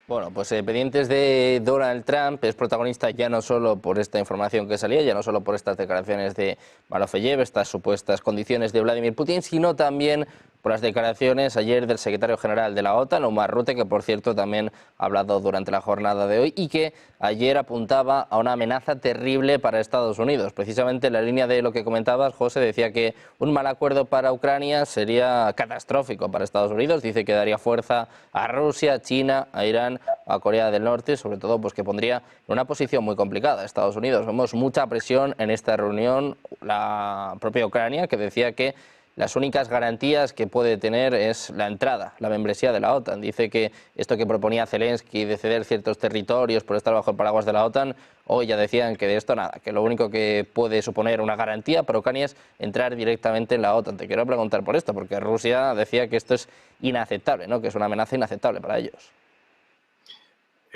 Bueno, pues pendientes de Donald Trump, es protagonista ya no solo por esta información que salía, ya no solo por estas declaraciones de Malofeyev, estas supuestas condiciones de Vladimir Putin, sino también por las declaraciones ayer del secretario general de la OTAN, Omar Rutte, que por cierto también ha hablado durante la jornada de hoy y que ayer apuntaba a una amenaza terrible para Estados Unidos. Precisamente en la línea de lo que comentabas, José, decía que un mal acuerdo para Ucrania sería catastrófico para Estados Unidos. Dice que daría fuerza a Rusia, a China, a Irán, a Corea del Norte, sobre todo pues que pondría en una posición muy complicada a Estados Unidos. Vemos mucha presión en esta reunión, la propia Ucrania, que decía que las únicas garantías que puede tener es la entrada, la membresía de la OTAN. Dice que esto que proponía Zelensky de ceder ciertos territorios por estar bajo el paraguas de la OTAN, hoy ya decían que de esto nada, que lo único que puede suponer una garantía para Ucrania es entrar directamente en la OTAN. Te quiero preguntar por esto, porque Rusia decía que esto es inaceptable, ¿no? Que es una amenaza inaceptable para ellos.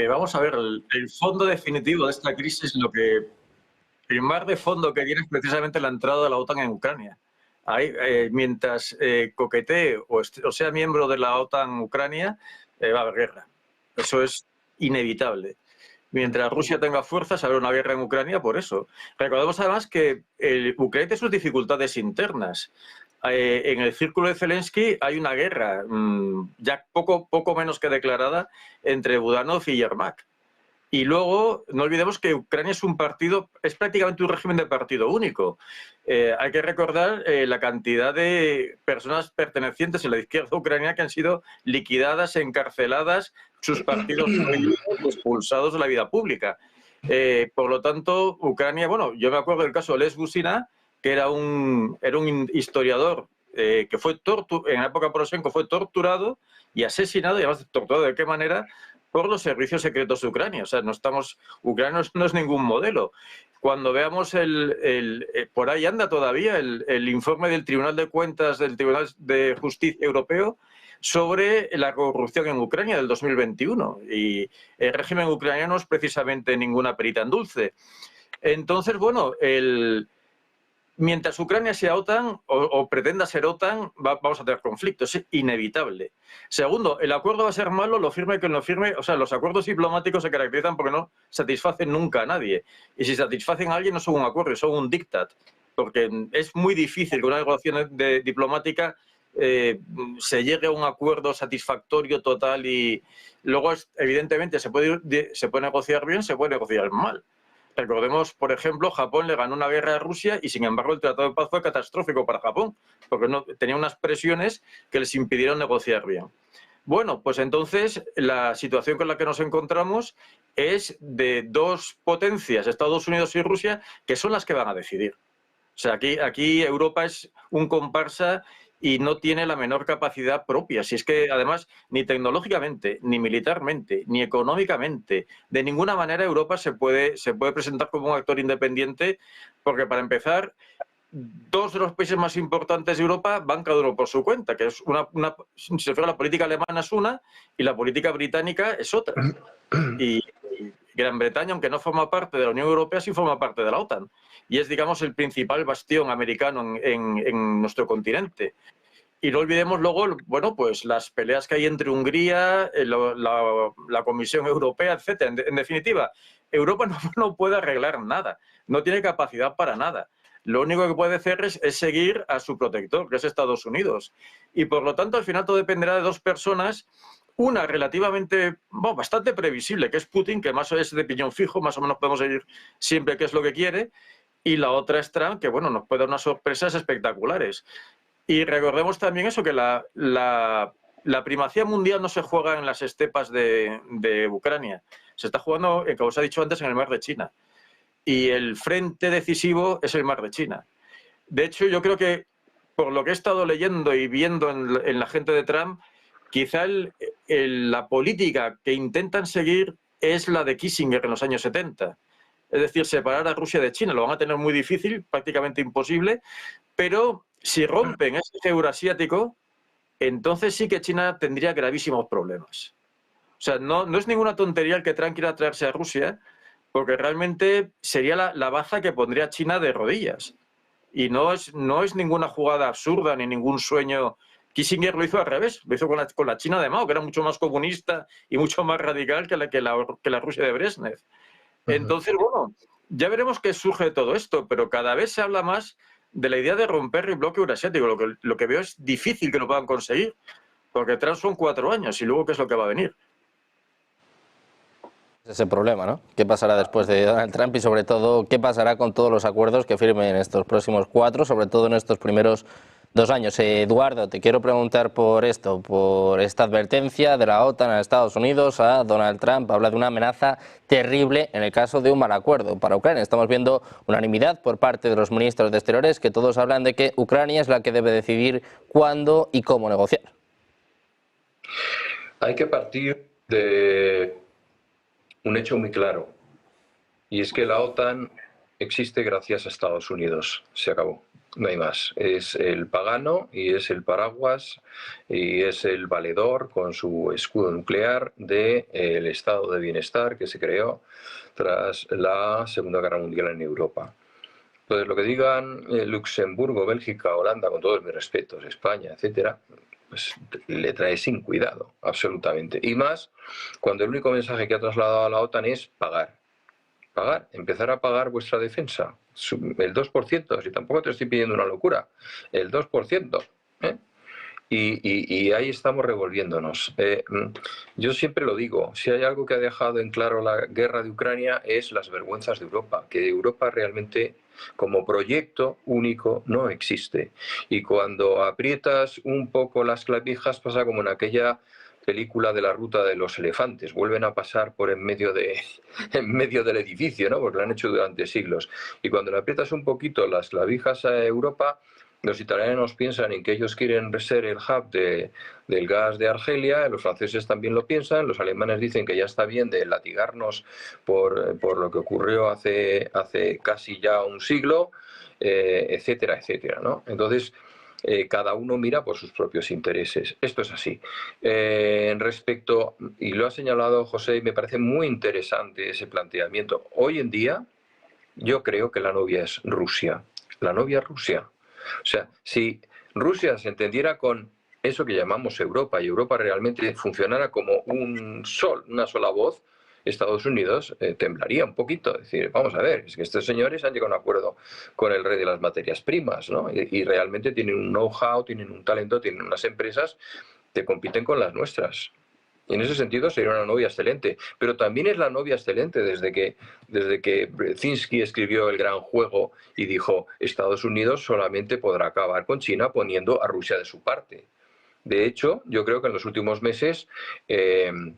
Vamos a ver, el fondo definitivo de esta crisis, el mar de fondo que tiene es precisamente la entrada de la OTAN en Ucrania. Ahí, mientras coquetee o sea miembro de la OTAN Ucrania, va a haber guerra. Eso es inevitable. Mientras Rusia tenga fuerzas, habrá una guerra en Ucrania por eso. Recordemos además que Ucrania tiene sus dificultades internas. En el círculo de Zelensky hay una guerra, ya poco menos que declarada, entre Budanov y Yermak. Y luego, no olvidemos que Ucrania es prácticamente un régimen de partido único. Hay que recordar la cantidad de personas pertenecientes a la izquierda ucraniana que han sido liquidadas, encarceladas, sus partidos expulsados de la vida pública. Por lo tanto, Ucrania, bueno, yo me acuerdo del caso de Les Busina, que era un historiador que fue en la época Poroshenko fue torturado y asesinado, y además torturado de qué manera, por los servicios secretos de Ucrania. O sea, Ucrania no es ningún modelo. Cuando veamos por ahí anda todavía el informe del Tribunal de Cuentas del Tribunal de Justicia Europeo sobre la corrupción en Ucrania del 2021. Y el régimen ucraniano no es precisamente ninguna perita en dulce. Entonces, bueno, mientras Ucrania sea OTAN o pretenda ser OTAN, vamos a tener conflictos, es inevitable. Segundo, el acuerdo va a ser malo, lo firme quien lo firme. O sea, los acuerdos diplomáticos se caracterizan porque no satisfacen nunca a nadie. Y si satisfacen a alguien no son un acuerdo, son un diktat. Porque es muy difícil que una negociación diplomática se llegue a un acuerdo satisfactorio total y luego, evidentemente, se puede negociar bien, se puede negociar mal. Recordemos, por ejemplo, Japón le ganó una guerra a Rusia y, sin embargo, el Tratado de Paz fue catastrófico para Japón, porque tenía unas presiones que les impidieron negociar bien. Bueno, pues entonces la situación con la que nos encontramos es de dos potencias, Estados Unidos y Rusia, que son las que van a decidir. O sea, aquí Europa es un comparsa y no tiene la menor capacidad propia. Si es que, además, ni tecnológicamente, ni militarmente, ni económicamente, de ninguna manera Europa se puede presentar como un actor independiente, porque, para empezar, dos de los países más importantes de Europa van cada uno por su cuenta, que es si se fuera, la política alemana es una y la política británica es otra. Y Gran Bretaña, aunque no forma parte de la Unión Europea, sí forma parte de la OTAN. Y es, digamos, el principal bastión americano en nuestro continente. Y no olvidemos luego, bueno, pues las peleas que hay entre Hungría, la Comisión Europea, etcétera. En definitiva, Europa no puede arreglar nada, no tiene capacidad para nada. Lo único que puede hacer es seguir a su protector, que es Estados Unidos. Y por lo tanto, al final todo dependerá de dos personas. Una relativamente, bueno, bastante previsible, que es Putin, que más es de piñón fijo, más o menos podemos seguir siempre qué es lo que quiere, y la otra es Trump, que, bueno, nos puede dar unas sorpresas espectaculares. Y recordemos también eso, que la primacía mundial no se juega en las estepas de Ucrania, se está jugando, como os he dicho antes, en el mar de China. Y el frente decisivo es el mar de China. De hecho, yo creo que, por lo que he estado leyendo y viendo en la gente de Trump, quizá la política que intentan seguir es la de Kissinger en los años 70. Es decir, separar a Rusia de China. Lo van a tener muy difícil, prácticamente imposible, pero si rompen ese eje euroasiático, entonces sí que China tendría gravísimos problemas. O sea, no es ninguna tontería el que Trump quiera traerse a Rusia, porque realmente sería la baza que pondría a China de rodillas. Y no es ninguna jugada absurda ni ningún sueño Kissinger lo hizo al revés, lo hizo con la China de Mao, que era mucho más comunista y mucho más radical que la Rusia de Brezhnev. Entonces, bueno, ya veremos qué surge de todo esto, pero cada vez se habla más de la idea de romper el bloque eurasiático. Lo que veo es difícil que lo puedan conseguir, porque atrás son 4 años y luego qué es lo que va a venir. Ese problema, ¿no? ¿Qué pasará después de Donald Trump y sobre todo qué pasará con todos los acuerdos que firmen estos próximos 4, sobre todo en estos primeros 2 años? Eduardo, te quiero preguntar por esto, por esta advertencia de la OTAN a Estados Unidos, a Donald Trump. Habla de una amenaza terrible en el caso de un mal acuerdo para Ucrania. Estamos viendo unanimidad por parte de los ministros de Exteriores, que todos hablan de que Ucrania es la que debe decidir cuándo y cómo negociar. Hay que partir de un hecho muy claro, y es que la OTAN existe gracias a Estados Unidos. Se acabó, no hay más. Es el pagano y es el paraguas y es el valedor con su escudo nuclear del estado de bienestar que se creó tras la Segunda Guerra Mundial en Europa. Entonces, lo que digan Luxemburgo, Bélgica, Holanda, con todos mis respetos, España, etcétera, pues le trae sin cuidado, absolutamente. Y más cuando el único mensaje que ha trasladado a la OTAN es pagar. Pagar, empezar a pagar vuestra defensa. El 2%, si tampoco te estoy pidiendo una locura, el 2%. Y ahí estamos revolviéndonos. Yo siempre lo digo, si hay algo que ha dejado en claro la guerra de Ucrania es las vergüenzas de Europa, que Europa realmente como proyecto único no existe. Y cuando aprietas un poco las clavijas pasa como en aquella película de la ruta de los elefantes, vuelven a pasar por en medio del edificio, ¿no? Porque lo han hecho durante siglos. Y cuando le aprietas un poquito las clavijas a Europa, los italianos piensan en que ellos quieren ser el hub del gas de Argelia, los franceses también lo piensan, los alemanes dicen que ya está bien de latigarnos por lo que ocurrió hace casi ya un siglo, etcétera, etcétera, ¿no? Entonces, cada uno mira por sus propios intereses. Esto es así. Respecto, y lo ha señalado José, y me parece muy interesante ese planteamiento. Hoy en día, yo creo que la novia es Rusia. La novia es Rusia. O sea, si Rusia se entendiera con eso que llamamos Europa y Europa realmente funcionara como un sol, una sola voz, Estados Unidos temblaría un poquito. Es decir, vamos a ver, es que estos señores han llegado a un acuerdo con el rey de las materias primas, ¿no? Y realmente tienen un know-how, tienen un talento, tienen unas empresas que compiten con las nuestras. Y en ese sentido sería una novia excelente. Pero también es la novia excelente desde que Brzezinski escribió El Gran Juego y dijo Estados Unidos solamente podrá acabar con China poniendo a Rusia de su parte. De hecho, yo creo que en los últimos meses el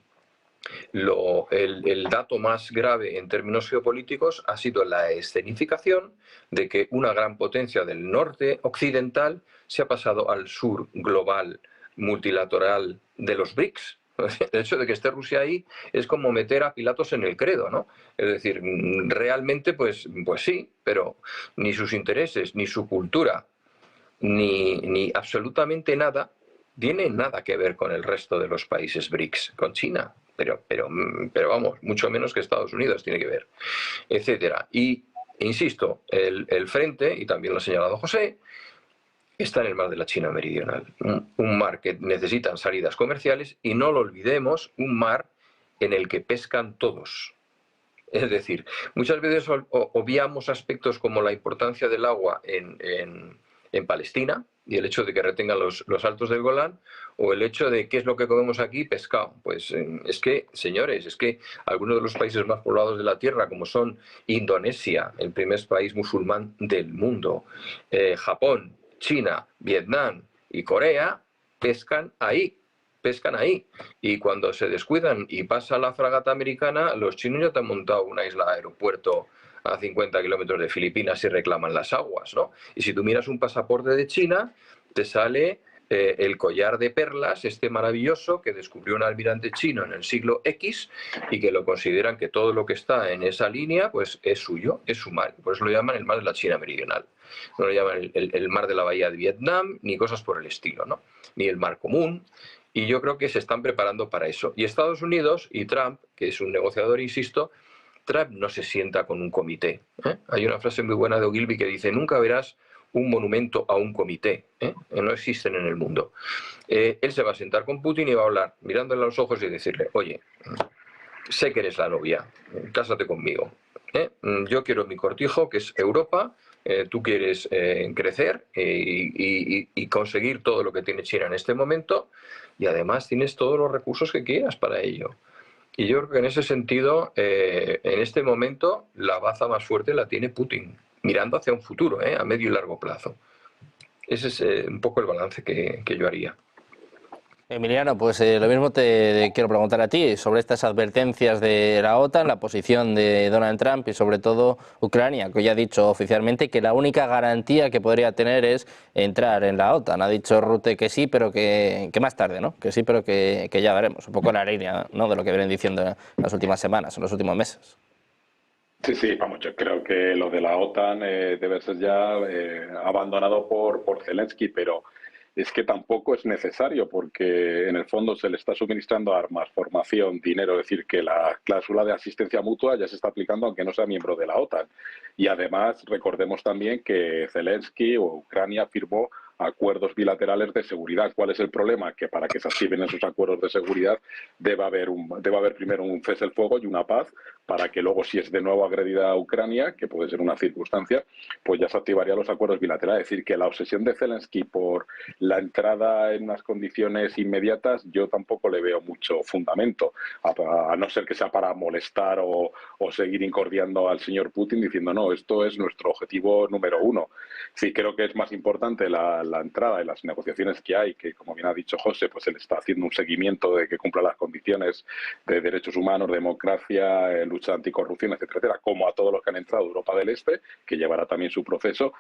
dato más grave en términos geopolíticos ha sido la escenificación de que una gran potencia del norte occidental se ha pasado al sur global multilateral de los BRICS. El hecho de que esté Rusia ahí es como meter a Pilatos en el credo, ¿no? Es decir, realmente, pues sí, pero ni sus intereses, ni su cultura, ni absolutamente nada, tiene nada que ver con el resto de los países BRICS, con China, pero vamos, mucho menos que Estados Unidos tiene que ver, etcétera. Y, insisto, el frente, y también lo ha señalado José, está en el mar de la China Meridional, un mar que necesitan salidas comerciales y no lo olvidemos, un mar en el que pescan todos. Es decir, muchas veces obviamos aspectos como la importancia del agua en Palestina y el hecho de que retengan los altos del Golán, o el hecho de qué es lo que comemos aquí, pescado. Pues es que, señores, es que algunos de los países más poblados de la Tierra, como son Indonesia, el primer país musulmán del mundo, Japón, China, Vietnam y Corea, pescan ahí. Y cuando se descuidan y pasa la fragata americana, los chinos ya te han montado una isla aeropuerto a 50 kilómetros de Filipinas y reclaman las aguas, ¿no? Y si tú miras un pasaporte de China, te sale el collar de perlas, este maravilloso que descubrió un almirante chino en el siglo X y que lo consideran que todo lo que está en esa línea pues es suyo, es su mar. Por eso lo llaman el mar de la China Meridional. No lo llaman el mar de la bahía de Vietnam, ni cosas por el estilo, ¿no? Ni el mar común. Y yo creo que se están preparando para eso. Y Estados Unidos y Trump, que es un negociador, insisto, Trump no se sienta con un comité. Hay una frase muy buena de Ogilvy que dice: nunca verás un monumento a un comité, no existen en el mundo. Él se va a sentar con Putin y va a hablar mirándole a los ojos y decirle, oye, sé que eres la novia, cásate conmigo. Yo quiero mi cortijo, que es Europa, tú quieres crecer y conseguir todo lo que tiene China en este momento, y además tienes todos los recursos que quieras para ello. Y yo creo que en ese sentido, en este momento, la baza más fuerte la tiene Putin, mirando hacia un futuro, a medio y largo plazo. Ese es un poco el balance que yo haría. Emiliano, pues lo mismo te quiero preguntar a ti sobre estas advertencias de la OTAN, la posición de Donald Trump y sobre todo Ucrania, que ya ha dicho oficialmente que la única garantía que podría tener es entrar en la OTAN. Ha dicho Rutte que sí, pero que más tarde, ¿no? Que sí, pero que ya veremos. Un poco en la línea, ¿no?, de lo que vienen diciendo en las últimas semanas, en los últimos meses. Sí, sí, vamos, yo creo que lo de la OTAN debe ser ya abandonado por Zelensky, pero es que tampoco es necesario porque en el fondo se le está suministrando armas, formación, dinero, es decir, que la cláusula de asistencia mutua ya se está aplicando aunque no sea miembro de la OTAN. Y además recordemos también que Zelensky o Ucrania firmó acuerdos bilaterales de seguridad. ¿Cuál es el problema? Que para que se activen esos acuerdos de seguridad debe haber primero un cese el fuego y una paz para que luego, si es de nuevo agredida a Ucrania, que puede ser una circunstancia, pues ya se activarían los acuerdos bilaterales. Es decir, que la obsesión de Zelensky por la entrada en unas condiciones inmediatas, yo tampoco le veo mucho fundamento, a no ser que sea para molestar o seguir incordiando al señor Putin diciendo, no, esto es nuestro objetivo número uno. Sí, creo que es más importante la entrada y las negociaciones que hay, que como bien ha dicho José, pues él está haciendo un seguimiento de que cumpla las condiciones de derechos humanos, democracia, lucha anticorrupción, etcétera, etcétera, como a todos los que han entrado de Europa del Este, que llevará también su proceso,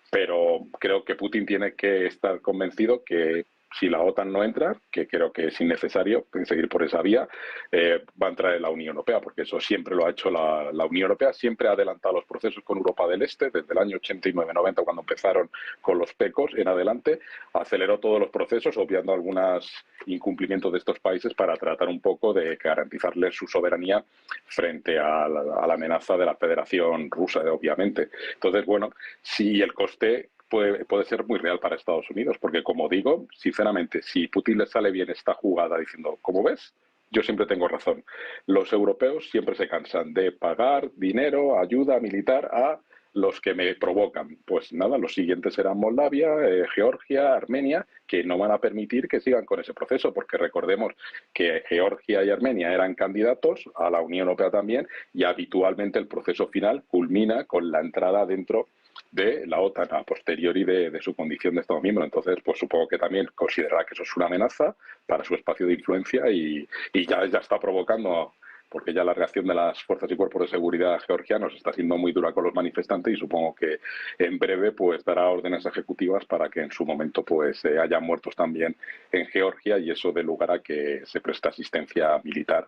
pero creo que Putin tiene que estar convencido que si la OTAN no entra, que creo que es innecesario seguir por esa vía, va a entrar en la Unión Europea, porque eso siempre lo ha hecho la Unión Europea, siempre ha adelantado los procesos con Europa del Este, desde el año 89-90, cuando empezaron con los PECOS en adelante, aceleró todos los procesos, obviando algunos incumplimientos de estos países para tratar un poco de garantizarles su soberanía frente a la amenaza de la Federación Rusa, obviamente. Entonces, bueno, si el coste puede ser muy real para Estados Unidos, porque como digo, sinceramente, si Putin le sale bien esta jugada diciendo, ¿cómo ves? Yo siempre tengo razón. Los europeos siempre se cansan de pagar dinero, ayuda militar a los que me provocan. Pues nada, los siguientes serán Moldavia, Georgia, Armenia, que no van a permitir que sigan con ese proceso, porque recordemos que Georgia y Armenia eran candidatos a la Unión Europea también, y habitualmente el proceso final culmina con la entrada dentro de la OTAN a posteriori de su condición de Estado miembro. Entonces, pues supongo que también considerará que eso es una amenaza para su espacio de influencia y ya está provocando, porque ya la reacción de las fuerzas y cuerpos de seguridad georgianos está siendo muy dura con los manifestantes y supongo que en breve pues dará órdenes ejecutivas para que en su momento pues haya muertos también en Georgia y eso dé lugar a que se preste asistencia militar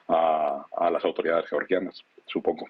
a las autoridades georgianas, supongo.